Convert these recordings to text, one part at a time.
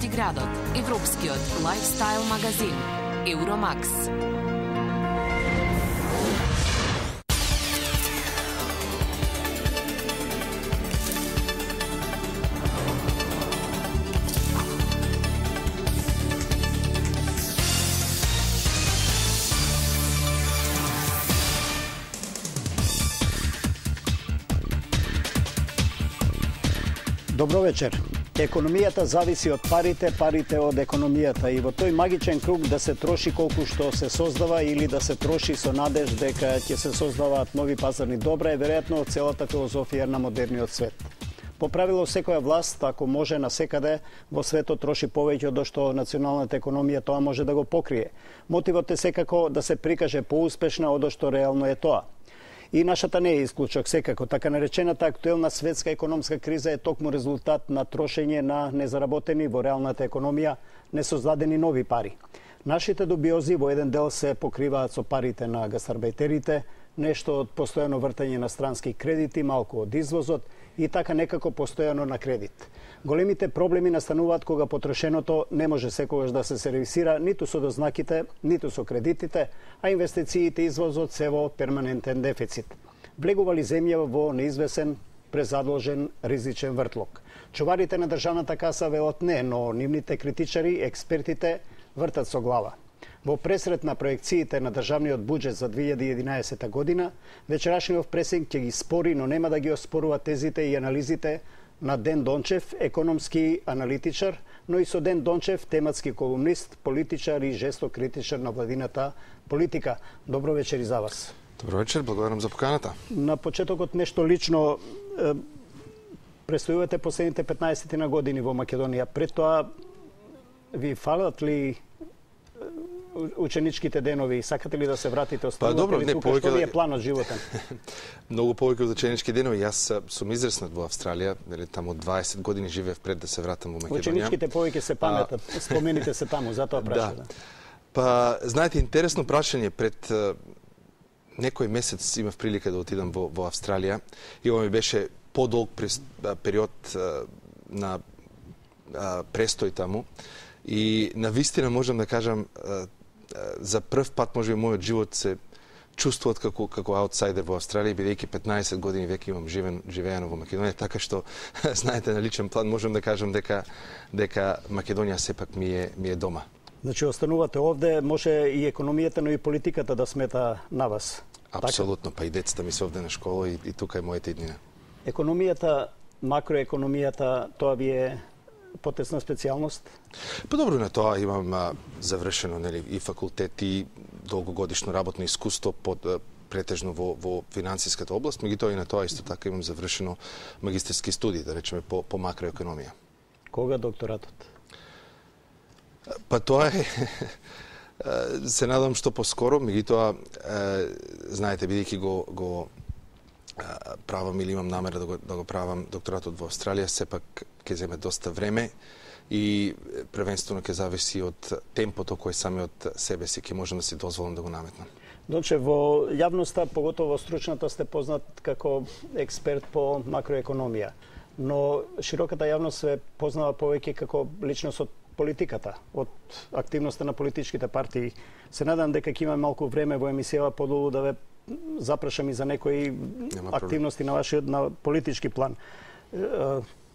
работи градот, европскиот лајфстайл магазин Евромакс. Добро вечер. Економијата зависи од парите, парите од економијата и во тој магичен круг да се троши колку што се создава или да се троши со надеж дека ќе се создаваат нови пазарни добра е веројатно целата филозофија на модерниот свет. По правило секоја власт, ако може насекаде во светот троши повеќе од што националната економија тоа може да го покрие. Мотивот е секако да се прикаже поуспешна од што реално е тоа. И нашата не е исклучок секако. Така наречената актуелна светска економска криза е токму резултат на трошење на незаработени во реалната економија, несоздадени нови пари. Нашите дубиози во еден дел се покриваат со парите на гастарбајтерите, нешто од постојано вртање на странски кредити, малку од извозот и така некако постојано на кредит. Големите проблеми настануваат кога потрошеното не може секогаш да се сервисира ниту со дознаките, ниту со кредитите, а инвестициите и извозот се во перманентен дефицит. Влегува ли земја во неизвесен, презадолжен, ризичен вртлок? Чуварите на државната каса велат не, но нивните критичари, експертите вртат со глава. Во пресрет на проекциите на државниот буџет за 2011 година, вечерашниот пресинг ќе ги спори, но нема да ги оспорува тезите и анализите на Ден Дончев, економски аналитичар, но и со Ден Дончев, тематски колумнист, политичар и жесток критичар на владината политика. Добро вечер и за вас. Добро вечер, благодарам за поканата. На почетокот нешто лично. Престојувате последните 15 на години во Македонија. Пред тоа ви фалат ли ученичките денови? Сакате ли да се вратите? Добро, не, тука? Што ви е планот животен? Многу повеќе од ученички денови. Јас сум израснат во Австралија, таму 20 години живеев пред да се вратам во Македонија. Ученичките повеќе се паметат, спомените се таму, затоа прашам. Да. Па, знаете, интересно прашање. Пред некој месец имав прилика да отидам во Австралија и ова ми беше подолг период на престој таму. И навистина можам да кажам, за прв пат може би мојот живот се чувствуват како аутсайдер во Австралија, бидејќи 15 години веќе имам живеено во Македонија, така што знаете на личен план можам да кажам дека Македонија сепак ми е дома. Значи останувате овде, може и економијата, но и политиката да смета на вас. Апсолутно, па и децата ми се овде на школа и тука е мојата иднина. Економијата, макроекономијата, тоа ви е потесна специјалност? Па добро, на тоа имам завршено и факултет и долгогодишно работно искуство претежно во финансиската област, меѓутоа и на тоа исто така имам завршено магистерски студии, да речеме по макроекономија. Кога докторатот? Па тоа е се надам што поскоро, меѓутоа знаете, бидејќи го правам или имам намера да го правам докторатот во Австралија, сепак ќе земе доста време и првенствено ќе зависи од темпото кој самиот себе си ќе можам да си дозволам да го наметнам. Донче, во јавноста, поготово во стручната, сте познат како експерт по макроекономија, но широката јавност се познава повеќе како личност од политиката, од активноста на политичките партии. Се надам дека ќе има малку време во емисијава подолу да ве запрашам и за некои активности на вашиот на политички план.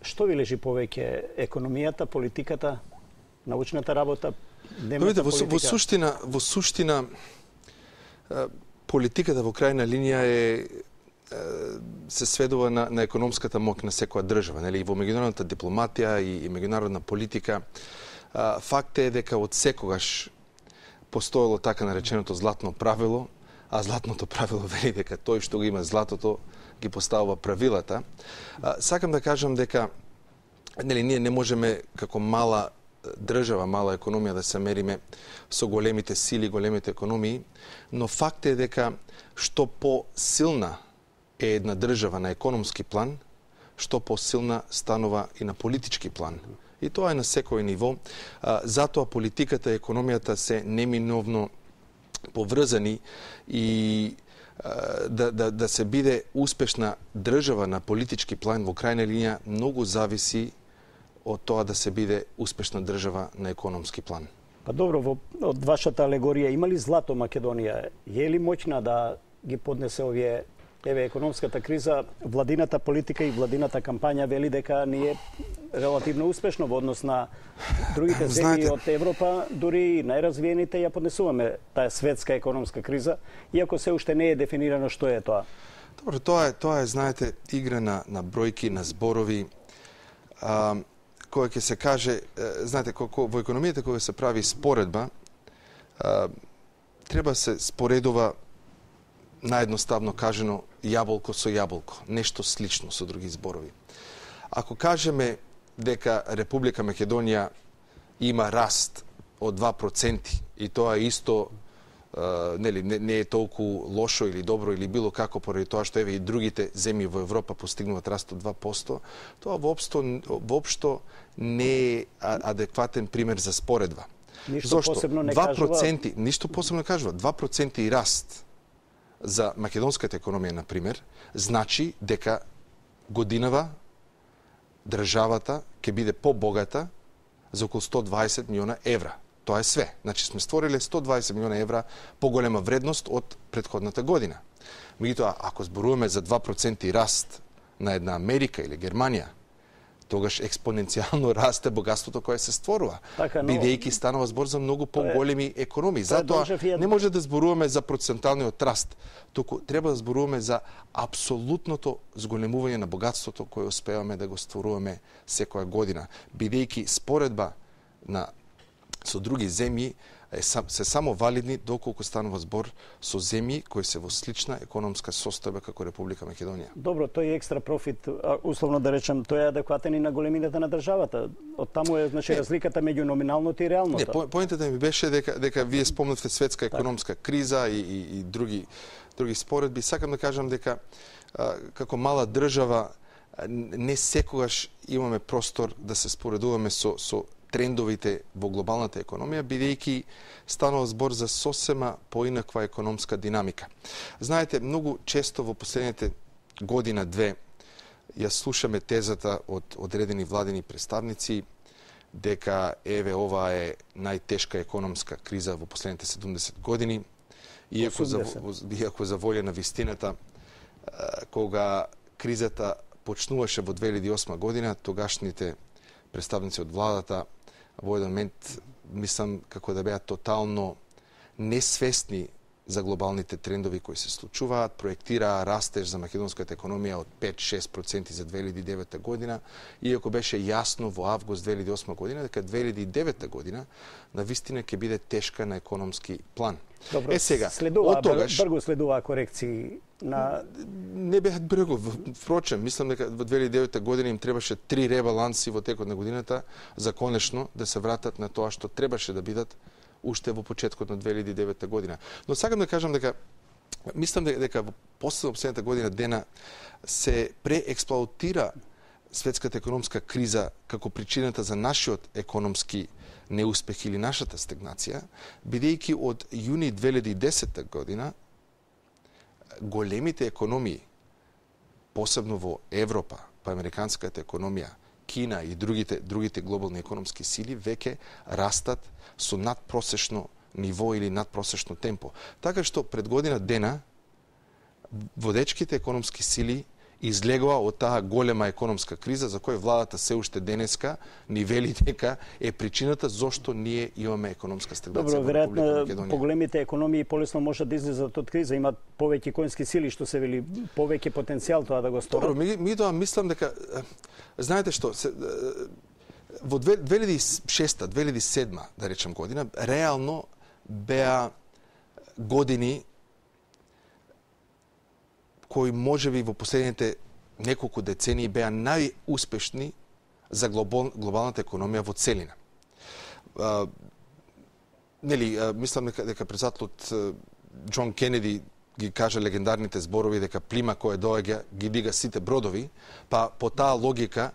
Што ви лежи повеќе? Економијата, политиката, научната работа, дневната политика? Во суштина политиката во крајна линија се сведува на економската моќ на секоја држава, нели? И во меѓународната дипломатија и меѓународна политика факт е дека од секогаш постоело така нареченото златно правило, а златното правило вели дека тој што го има златото ги поставува правилата. Сакам да кажам дека ние не можеме како мала држава, мала економија да се мериме со големите сили, големите економии, но факт е дека што посилна е една држава на економски план, што посилна станува и на политички план. И тоа е на секој ниво. Затоа политиката и економијата се неминовно поврзани и да се биде успешна држава на политички план во крајна линија многу зависи од тоа да се биде успешна држава на економски план. Па добро, од вашата алегорија има ли злато Македонија? Е ли моќна да ги поднесе овие економската криза? Владината политика и владината кампања вели дека ние релативно успешно во однос на другите земји од Европа, дури и најразвиените ја поднесуваме таа светска економска криза, иако се уште не е дефинирано што е тоа. Добро, тоа е, знаете, игра на бројки, на зборови, која ќе се каже, знаете, во економијата кога се прави споредба, треба се споредува наедноставно кажено јаболко со јаболко, нешто слично со други зборови. Ако кажеме дека Република Македонија има раст од 2% и тоа исто не е толку лошо или добро или било како поради тоа што еве и другите земји во Европа постигнуваат раст од 2%, тоа воопшто не е адекватен пример за споредба. Зошто? 2%, ништо посебно не кажува. 2% и раст за македонската економија, на пример, значи дека годинава државата ќе биде побогата за околу 120 милиона евра. Тоа е све. Значи сме створиле 120 милиона евра поголема вредност од претходната година. Меѓутоа, ако зборуваме за 2% раст на една Америка или Германија, тогаш експоненцијално расте богатството кое се створува, бидејќи станува збор за многу поголеми економии. Затоа не може да зборуваме за проценталниот раст, туку треба да зборуваме за апсолутното зголемување на богатството кое успеваме да го створуваме секоја година, бидејќи споредба со други земји се само валидни доколку станува збор со земји кои се во слична економска состојба како Република Македонија. Добро, тој екстра профит, условно да речем, тој е адекватен и на големината на државата. Од таму е, значи, разликата меѓу номиналното и реалното. Не, поентата ми беше дека вие спомнавте светска економска криза и други споредби. Сакам да кажам дека како мала држава не секогаш имаме простор да се споредуваме со трендовите во глобалната економија, бидејќи станува збор за сосема поинаква економска динамика. Знаете, многу често во последните година-две ја слушаме тезата од одредени владени представници дека еве ова е најтешка економска криза во последните 70 години, иако за волја на вистината, кога кризата почнуваше во 2008 година, тогашните представници од владата во еден момент, мислам, како да беа тотално несвесни за глобалните трендови кои се случуваат, проектираа растеж за македонската економија од 5-6% за 2009 година, иако беше јасно во август 2008 година дека 2009 година навистина ќе биде тешка на економски план. Добро, сега, бргу следуваа корекции на... Не беа бргу. Впрочем, мислам дека во 2009 година им требаше 3 ребаланси во текот на годината за конечно да се вратат на тоа што требаше да бидат уште во почетокот на 2009 година. Но сакам да кажам дека мислам дека во последната година дена се преексплоатира светската економска криза како причината за нашиот економски неуспех или нашата стагнација, бидејќи од јуни 2010 година големите економии, посебно во Европа, па американската економија, Кина и другите глобални економски сили веќе растат со надпросечно ниво или надпросечно темпо. Така што пред година дена водечките економски сили излегоа од таа голема економска криза за која владата се уште денеска ни вели дека е причината зошто ние имаме економска стагнација во Република Македонија. Добро, веројатно поголемите економии полесно можат да излезат од криза, имаат повеќе конски сили, што се вели, повеќе потенцијал тоа да го сторат. Добро, ми тоа мислам дека знаете што, во 2006-2007, да речем година, реално беа години кои можеби во последните неколку децении беа најуспешни за глобалната економија во целина. Мислам дека председателот Џон Кенеди ги кажа легендарните зборови дека плима која доаѓа ги дига сите бродови, па по таа логика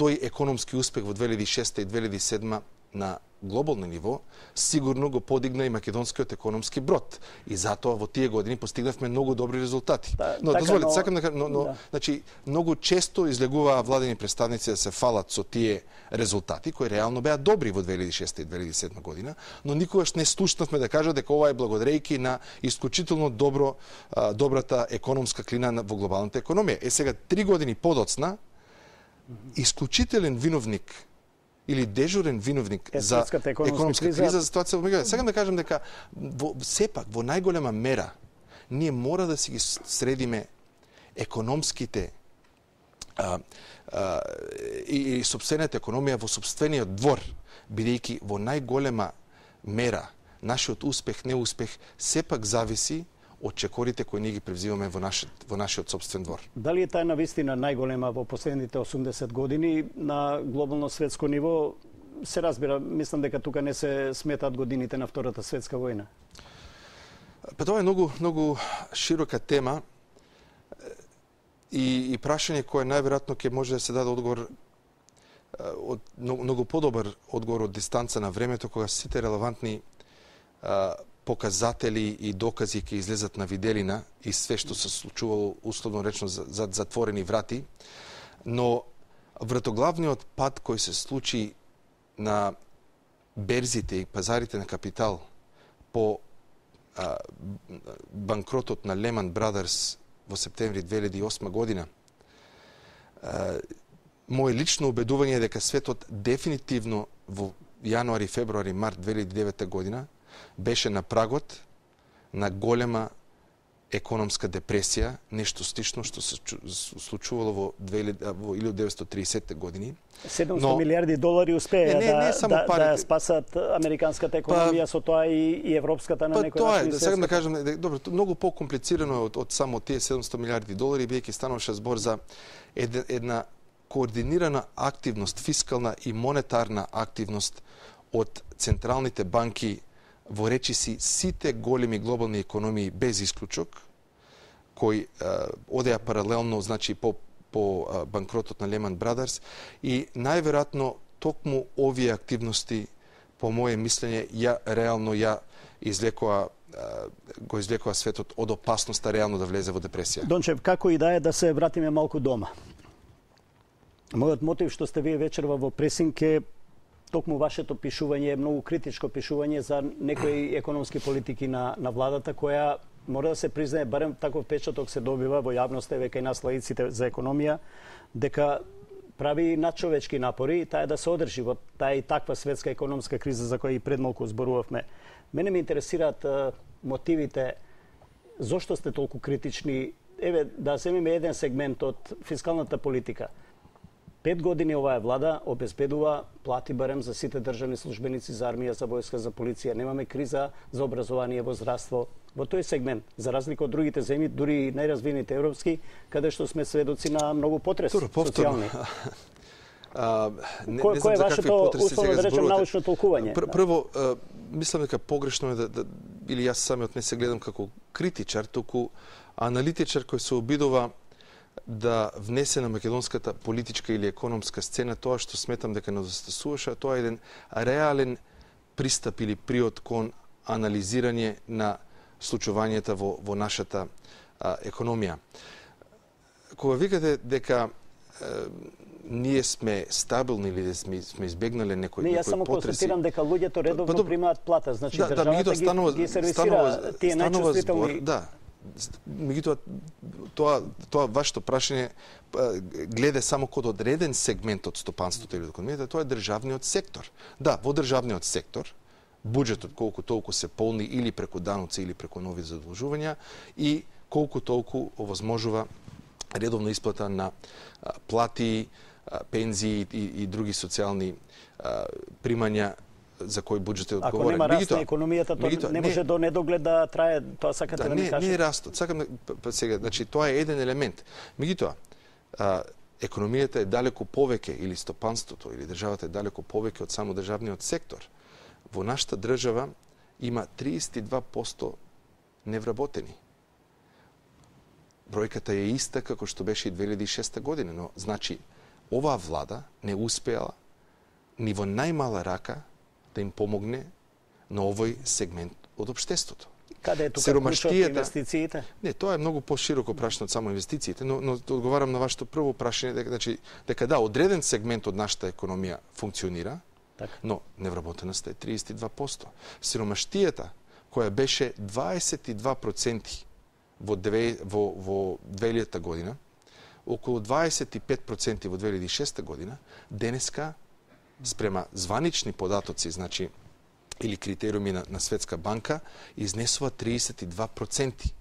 тој економски успех во 2006 и 2007 на глобално ниво, сигурно го подигна и македонскиот економски брод. И затоа во тие години постигнавме многу добри резултати. Но дозволете, сакам да кажам, значи многу често излегуваа владени представници да се фалат со тие резултати кои реално беа добри во 2006 и 2007 година, но никогаш не слушнавме да кажат дека ова е благодарејќи на исклучително добрата економска клина во глобалната економија. Сега 3 години подоцна исклучителен виновник или дежурен виновник за економска криза за ситуација во меѓу. Сакам да кажам дека сепак во најголема мера ние мора да си ги средиме економските и сопствената економија во сопствениот двор, бидејќи во најголема мера нашиот успех, неуспех сепак зависи од чекорите кои ние ги превзимаме во нашиот сопствен двор. Дали е тајна вистина најголема во последните 80 години на глобално светско ниво? Се разбира, мислам дека тука не се сметаат годините на Втората светска војна. Па тоа е многу широка тема и прашање кое најверојатно ќе може да се даде одговор од многу подобар одговор од дистанца на времето кога сите релевантни показатели и докази ќе излезат на виделина и све што се случувало условно речно зад затворени врати, но вратоглавниот пад кој се случи на берзите и пазарите на капитал по банкротот на Lehman Brothers во септември 2008 година, моје лично убедување е дека светот дефинитивно во јануари, февруари, март 2009 година беше на прагот на голема економска депресија, нешто слично што се случувало во 1930 години. 700 милиарди долари успеа да спасат американската економија, со тоа и европската на некој начин. Тоа е, сакам да кажам, добро, многу покомплицирано од само тие 700 милиарди долари, бидејќи стануваше збор за една координирана активност, фискална и монетарна активност од централните банки во речиси сите големи глобални економии без исклучок, кои одеа паралелно, значи по банкротот на Lehman Brothers, и најверојатно токму овие активности, по моје мислење, го извлекоа светот од опасноста реално да влезе во депресија. Дончев, како и да се вратиме малку дома. Мојот мотив што сте вие вечерва во пресинг е токму вашето пишување, е многу критичко пишување за некои економски политики на владата, која мора да се признае, барем таков печаток се добива во јавноста, веќе и нас лаиците за економија, дека прави надчовечки напори, таа да се одржи во таа и таква светска економска криза за која и пред малку зборувавме. Мене ме интересираат мотивите, зошто сте толку критични. Еве, да земеме еден сегмент од фискалната политика. 5 години оваа влада обезбедува плати барем за сите државни службеници, за армија, за војска, за полиција. Немаме криза за образование, во здравство. Во тој сегмент, за разлика од другите земји, дури и најразвиените европски, каде што сме сведоци на многу потреси социјални. Кој е вашето, условно да речем, научно толкување? Прво, мислам дека погрешно е или јас самиот не се гледам како критичар, туку аналитичар кој се обидува да внесе на македонската политичка или економска сцена тоа што сметам дека недостасуваше, тоа е еден реален пристап или приод кон анализирање на случувањата во нашата економија. Кога викате дека ние сме стабилни или да сме избегнале некои потреси. Јас само констатирам дека луѓето редовно примаат плата, значи државата ги сервисира тие најчувствителни. Да. Меѓутоа, тоа вашето прашање гледа само код одреден сегмент од стопанството или економијата, тоа е државниот сектор. Да, во државниот сектор буџетот колку толку се полни или преку даноци или преку нови задолжувања и колку толку овозможува редовна исплата на плати, пензии и други социјални примања за кој буџет е одговорен. Ако нема раст на економијата, тоа не може до недоглед да трае, тоа сакате да ми кажете? Не е растот. Сакам сега, значи тоа е еден елемент. Меѓутоа, економијата е далеку повеќе или стопанството или државата е далеку повеќе од само државниот сектор. Во нашата држава има 32% невработени. Бројката е иста како што беше и 2006 година, но значи оваа влада не успеала ни во најмала рака да им помогне на овој сегмент од општеството. Каде е тука клучот инвестициите? Не, тоа е многу пошироко прашање од само инвестициите, но одговарам на вашето прво прашање дека да, одреден сегмент од нашата економија функционира, но невработеноста е 32%. Сиромаштијата која беше 22% во 2000 година, околу 25% во 2006 година, денеска спрема званични податоци, значи или критериуми на Светска банка, изнесува 32%.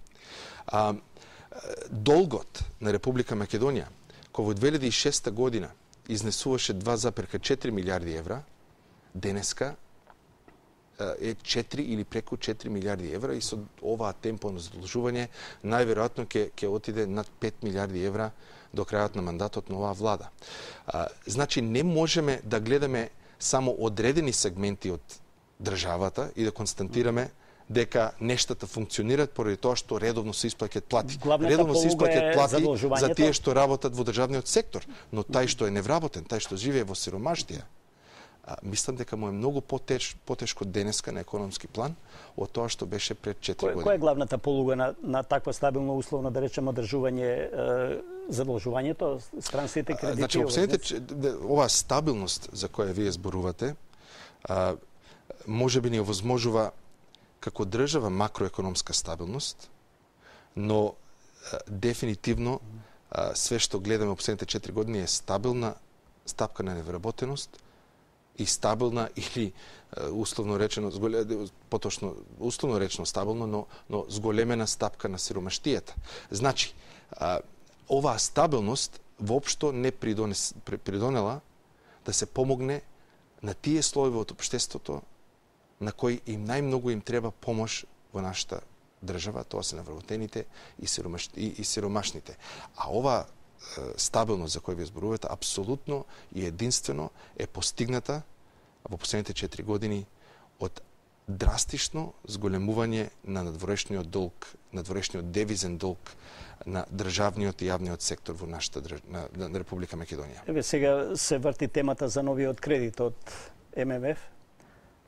Долгот на Република Македонија, кој во 2006 година изнесуваше 2,4 милиарди евра, денеска е 4 или преку 4 милиарди евра и со оваа темпо на задолжување најверојатно ќе отиде над 5 милиарди евра до крајот на мандатот на оваа влада. Значи не можеме да гледаме само одредени сегменти од државата и да констатираме дека нештата функционираат поради тоа што редовно се исплаќаат плати. Редовно се исплаќаат плати за тие што работат во државниот сектор, но тај што е невработен, тај што живее во сиромаштија, мислам дека му е многу потешко денеска на економски план од тоа што беше пред 4 години. Која е главната полуга на таква стабилно условно, да речеме, одржување задолжувањето, странствите кредити? Значи, оваа стабилност за која вие зборувате, може би ни овозможува како држава макроекономска стабилност, но дефинитивно све што гледаме во последните 4 години е стабилна стапка на невработеност и стабилна или условно речено, поточно условно речено стабилно, но зголемена стапка на сиромаштијата. Значи, оваа стабилност воопшто не придонела да се помогне на тие слоеви од општеството на кои им најмногу им треба помош во нашата држава, тоа се невработените и сиромашните. А ова стабилност за која ви зборувате, апсолутно и единствено е постигната во последните 4 години од драстично зголемување на надворешниот долг, надворешниот девизен долг на државниот и јавниот сектор во нашата на Република Македонија. Еве сега се врти темата за новиот кредит од ММФ,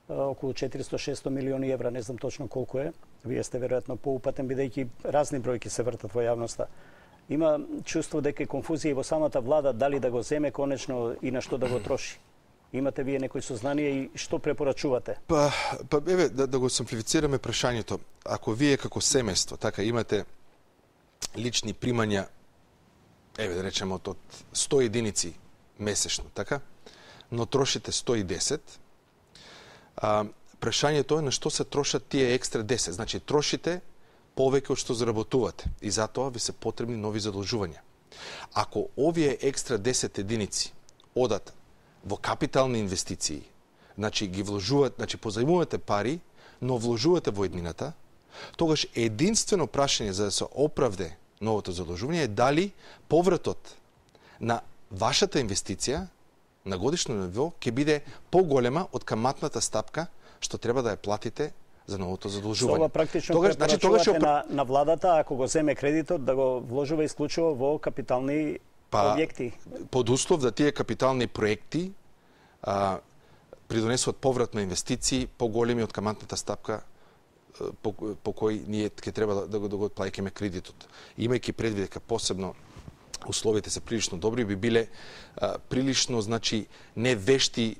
околу 400-600 милиони евра, не знам точно колку е. Вие сте веројатно поупатен, бидејќи разни бројки се вртат во јавноста. Има чувство дека е конфузија и во самата влада дали да го земе конечно и на што да го троши. Имате вие некои сознание и што препорачувате? Еве да го симплифицираме прашањето. Ако вие како семејство така имате лични примања, еве да речеме од 100 единици месечно, така, но трошите 110, прашањето е на што се трошат тие екстра 10. Значи трошите повеќе од што заработувате и затоа ви се потребни нови задолжувања. Ако овие екстра 10 единици одат во капитални инвестиции, значи ги вложуваат, значи позајмувате пари, но вложувате во еднината, тогаш единствено прашање за да се оправде новото задолжување е дали повратот на вашата инвестиција на годишно ниво ќе биде поголема од каматната стапка што треба да ја платите за новото задолжување. Ова практично препорачувате на владата, ако го земе кредитот, да го вложува исклучиво во капитални објекти. Под услов да тие капитални проекти придонесуваат поврат на инвестиции поголеми од каматната стапка по кој ние ќе треба да го плаќаме кредитот. Имајќи предвид дека посебно условите се прилично добри, би биле прилично, значи, невешти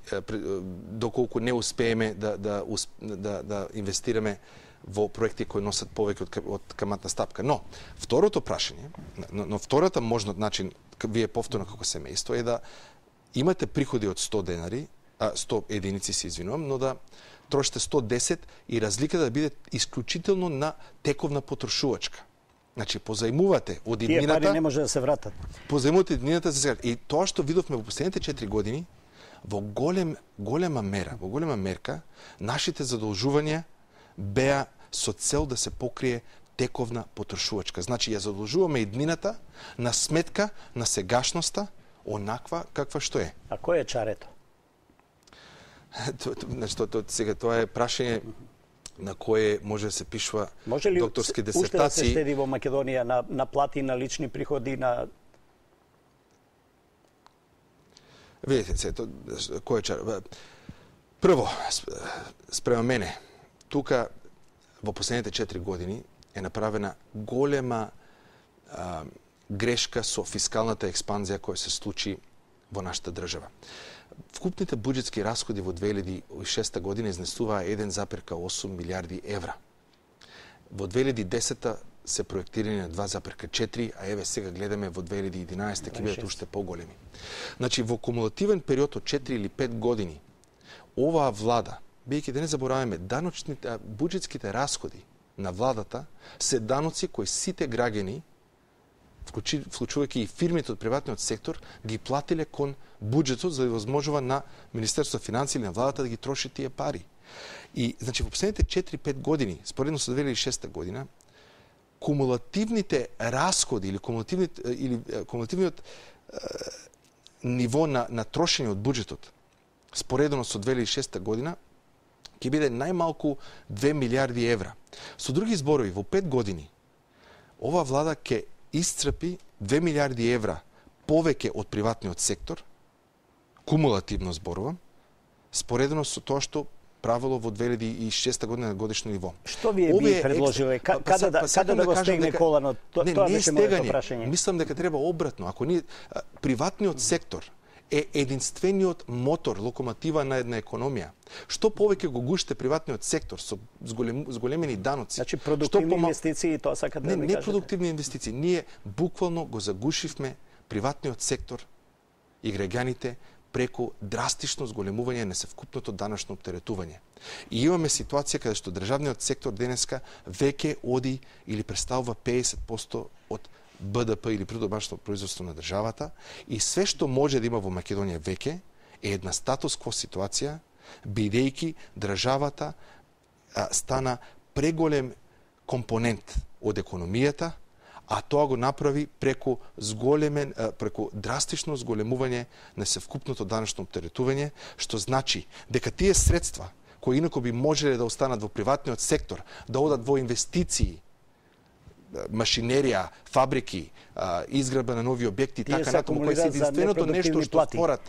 доколку не успееме да инвестираме во проекти кои носат повеќе од каматна стапка. Но, второто прашање, но втората можност начин, вие повторно како семејство, е да имате приходи од 100 денари, 100 единици се извинувам, но да трошите 110 и разлика да биде исклучително на тековна потрошувачка. Значи, позајмувате од иднината... Тие пари не може да се вратат. Позајмувате иднината за сега. И тоа што видовме во последните 4 години, во голема мерка, нашите задолжувања беа со цел да се покрие тековна потрошувачка. Значи, ја задолжуваме иднината на сметка на сегашноста, онаква каква што е. А кој е чарето? Значи, сега тоа е прашање на кое може да се пишува докторски дисертации. Уште да се штеди во Македонија на плати, на лични приходи, на... Видите се, кој е чар... Прво, спрема мене, тука во последните 4 години е направена голема грешка со фискалната експанзија која се случи во нашата држава. Вкупните буџетски расходи во 2006 година изнесуваа 1,8 милиарди евра. Во 2010 се проектирани на 2,4, а еве сега гледаме во 2011 ќе бидат уште поголеми. Значи во кумулативен период од 4 или 5 години оваа влада, бидејќи да не забораваме, буџетските расходи на владата се даноци кои сите граѓани, вклучувајќи и фирмите од приватниот сектор, ги платиле кон буџетот за да возможува на Министерството финансии или на владата да ги троши тие пари. И значи во последните 4-5 години, споредно со 2006 година, кумулативните расходи или кумулативниот ниво на трошење од буџетот, споредено со 2006 година, ќе биде најмалку 2 милиарди евра. Со други зборови, во 5 години, ова влада ќе исцрпи 2 милиарди евра повеќе од приватниот сектор, кумулативно зборувам, споредено со тоа што правило во 2006 година на годишно ниво. Што вие би предложиле? Каде да го стегне колано? Тоа беше моето прашање. Мислам дека треба обратно. Ако ние приватниот сектор е единствениот мотор, локомотива на една економија. Што повеќе го гушите приватниот сектор со зголемени даноци. Значи продуктивни инвестиции, тоа сакате да ми кажете? Не продуктивни инвестиции. Ние буквално го загушивме приватниот сектор и граѓаните преку драстично зголемување на севкупното данъчно оптеретување. И имаме ситуација каде што државниот сектор денеска веќе оди или представува 50% од БДП или брутно производство на државата, и све што може да има во Македонија веќе е една статус-кво ситуација, бидејќи државата стана преголем компонент од економијата, а тоа го направи преку драстично зголемување на севкупното данъчно оптеретување, што значи дека тие средства кои инаку би можеле да останат во приватниот сектор, да одат во инвестиции, машинерија, фабрики, изградба на нови објекти, така натаму, кои се единственото нешто што створат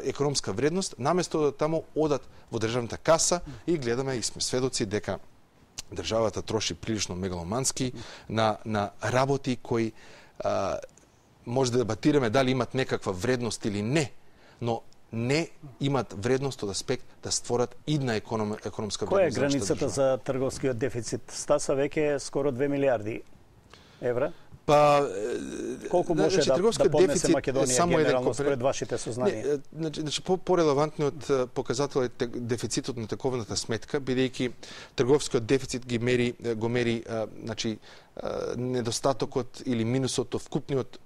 економска вредност, наместо да таму одат во државната каса, и гледаме и сме сведоци дека државата троши прилично мегаломански на работи кои може да дебатираме дали имат некаква вредност или не, но не имат вредност од аспект да створат идна економска вредност. Која е границата за трговскиот дефицит? Стаса веќе скоро 2 милиарди евра. Па колку може да поднесе Македонија генерално според вашите сознанија? Значи порелевантниот показател е дефицитот на тековната сметка, бидејќи трговскиот дефицит го мери значи недостатокот или минусот од вкупниот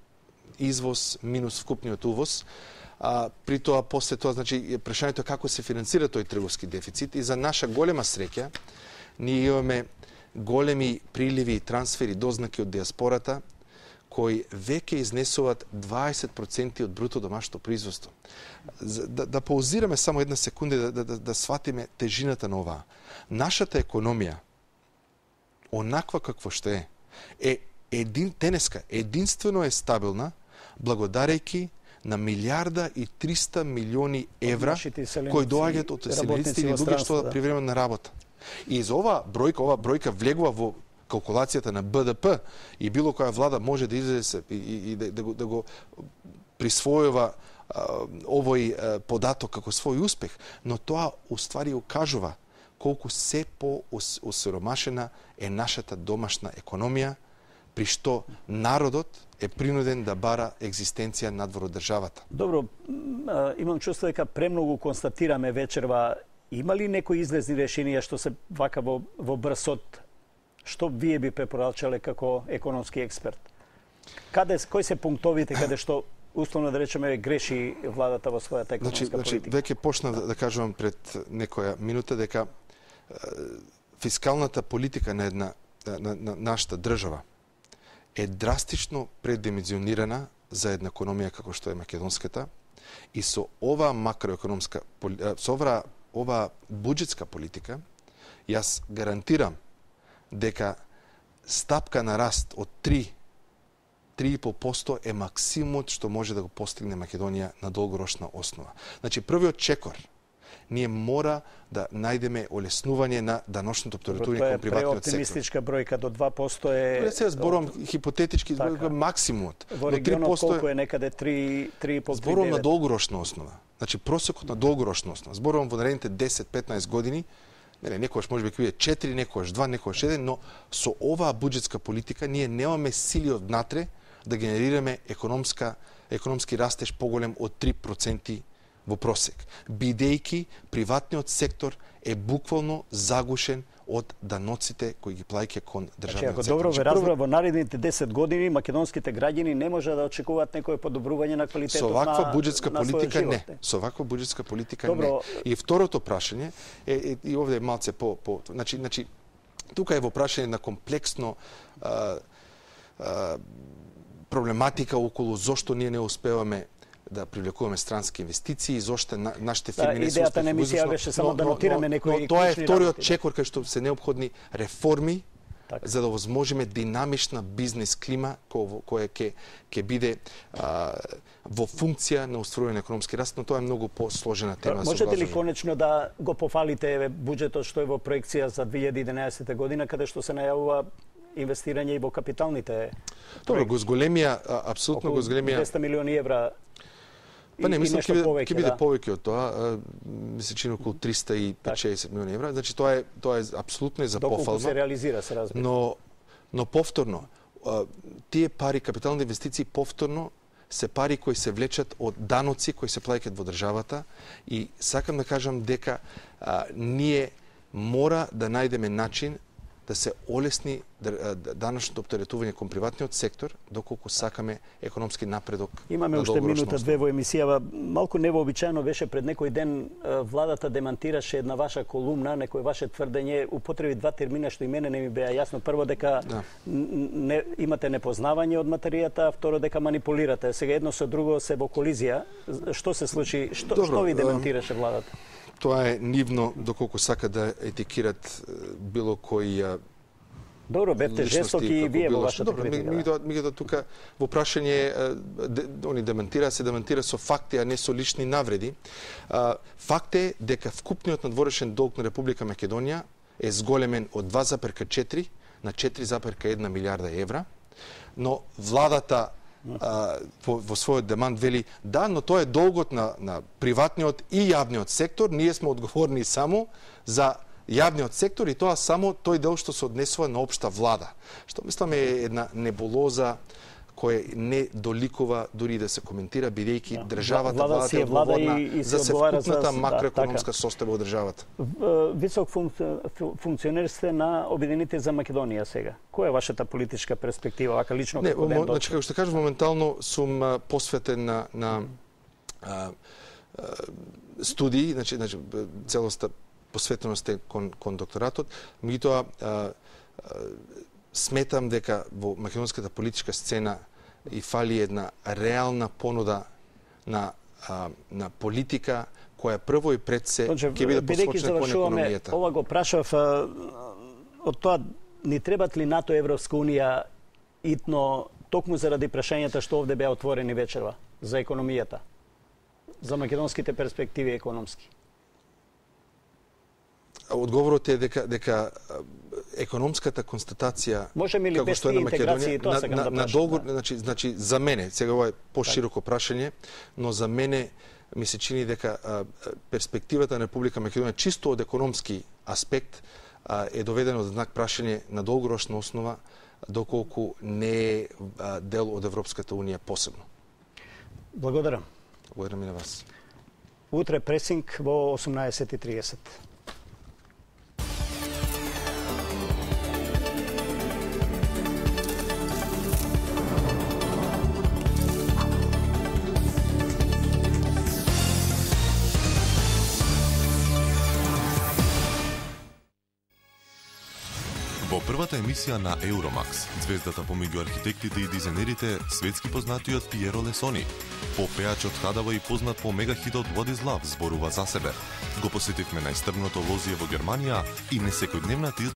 извоз минус вкупниот увоз. При тоа, после тоа, значи, прашањето е како се финансира тој трговски дефицит, и за наша голема среќа, ние имаме големи приливи и трансфери, дознаки од диаспората, кои веќе изнесуваат 20% од бруто домашното производство. Да паузираме само една секунда да сватиме тежината на оваа. Нашата економија, онаква какво што е денеска единствено е стабилна благодарејќи на 1,3 милиарди евра кои доаѓаат од селениците или луѓе што да привремена работа. И за оваа бројка влегува во калкулацијата на БДП, и било која влада може да излезе и да го присвојува овој податок како свој успех, но тоа уствари укажува колку се по-осиромашена е нашата домашна економија, при што народот е принуден да бара екзистенција надвор од државата. Добро, имам чувство дека премногу констатираме вечерва. Има ли некои излезни решенија што се вака во брсот? Што вие би препорачале како економски експерт? Кои се пунктовите каде што условно да речеме греши владата во својата економска политика? Веќе почна да кажувам пред некоја минута дека фискалната политика на нашата држава е драстично предимenzionирана за една економија како што е македонската, и со оваа макроекономска со оваа буџетска политика јас гарантирам дека стапка на раст од 3,5% е максимумот што може да го постигне Македонија на долгорочна основа. Значи првиот чекор ние мора да најдеме олеснување на даношното оптеретување кон приватниот сектор. Преоптимистичка бројка до 2% е... Сега зборувам хипотетички, максимумот. Во регионот колку е некаде 3,5-3,9? Зборувам на долгорочна основа. Значи просекот на долгорочна основа. Зборувам во наредните 10-15 години, некогаш можеби ќе биде 4, некогаш 2, некогаш 1, но со оваа буџетска политика ние немаме сили однатре да генерираме економски растеж поголем од 3% во просек, бидејќи приватниот сектор е буквално загушен од даноците кои ги плаќа кон државниот сектор. Ако добро ве разбрав, во наредните 10 години македонските граѓани не може да очекуваат некое подобрување на квалитетот со ваква на буџетска политика живот. Не. Со ваква буџетска политика добро. Не. И второто прашање е и овде е малце по значи тука е во прашање на комплексно проблематика околу зошто ние не успеваме да привлекуваме странски инвестиции, зошто нашите фирми не се успешни. Идејата не ми се беше само да нотираме некои. Но тоа е вториот чекор кај што се неопходни реформи така, за да возможиме динамична бизнес клима која ќе биде во функција на остварување на економски раст, но тоа е многу посложена тема. Можете ли конечно да го пофалите буџетот што е во проекција за 2011 година, каде што се најавува инвестирање и во капиталните? Добро, го зголемија, апсолутно го зголемија 200 милиони евра. Па не, мислам ќе биде повеќе од тоа, ми се чини околу 350 милиони евра, значи тоа е апсолутно за пофално. Доколку се реализира, се разбира. Но повторно, тие пари, капитални инвестиции повторно се пари кои се влечат од даноци кои се плаќаат во државата и сакам да кажам дека ние мора да најдеме начин да се олесни даношното оптеретување кон приватниот сектор, доколку сакаме економски напредок. Имаме уште минута-две во емисијава. Малку невообичаено беше пред некој ден владата демантираше една ваша колумна, некој ваше тврдење, употреби два термина што и мене не ми беа јасно. Прво дека имате непознавање од материјата, второ дека манипулирате. Сега едно со друго се во колизија. Што се случи? Што ви демантираше владата? Тоа е нивно доколку сака да етикират било кој добро, бевте жестоки и вие во вашата критика. Меѓутоа тука во прашање они демантира со факти, а не со лични навреди. Факт е дека вкупниот надворешен долг на Република Македонија е зголемен од 2,4 на 4,1 милиарда евра, но владата во својот демант вели да, но тоа е долгот на приватниот и јавниот сектор, ние сме одговорни само за јавниот сектор и тоа само тој дел што се однесува на општа влада. Што мислам е една небулоза која не доликува дури да се коментира, бидејќи државата е одговорна за севкупната макроекономска состојба во државата. Висок функционер сте на Обединените за Македонија сега. Која е вашата политичка перспектива, вака лично како ден? Значи, како што кажав, моментално сум посветен на студии, значи целоста посветеност е кон докторатот, меѓутоа сметам дека во македонската политичка сцена и фали една реална понуда на политика која прво и пред се ќе биде посочена кон економијата. Ова го прашав од тоа ни требат ли НАТО и Европска унија итно токму заради прашањата што овде беа отворени вечерва за економијата, за македонските перспективи економски? Одговорот е дека економската констатација како што е на Македонија значи за мене, сега ова е пошироко прашање, но за мене ми се чини дека перспективата на Република Македонија чисто од економски аспект е доведено до знак прашање на долгорочна основа доколку не е дел од Европската унија посебно. Благодарам. Благодарам и на вас. Утре пресинг во 18:30. Во првата емисија на Euromax, звездата помеѓу архитектите и дизајнерите, светски познатиот Пиеро Лесони. Попеачот Хадава и познат по мегахитот What is Love зборува за себе. Го посетивме најстрмното лозие во Германија и несекојдневната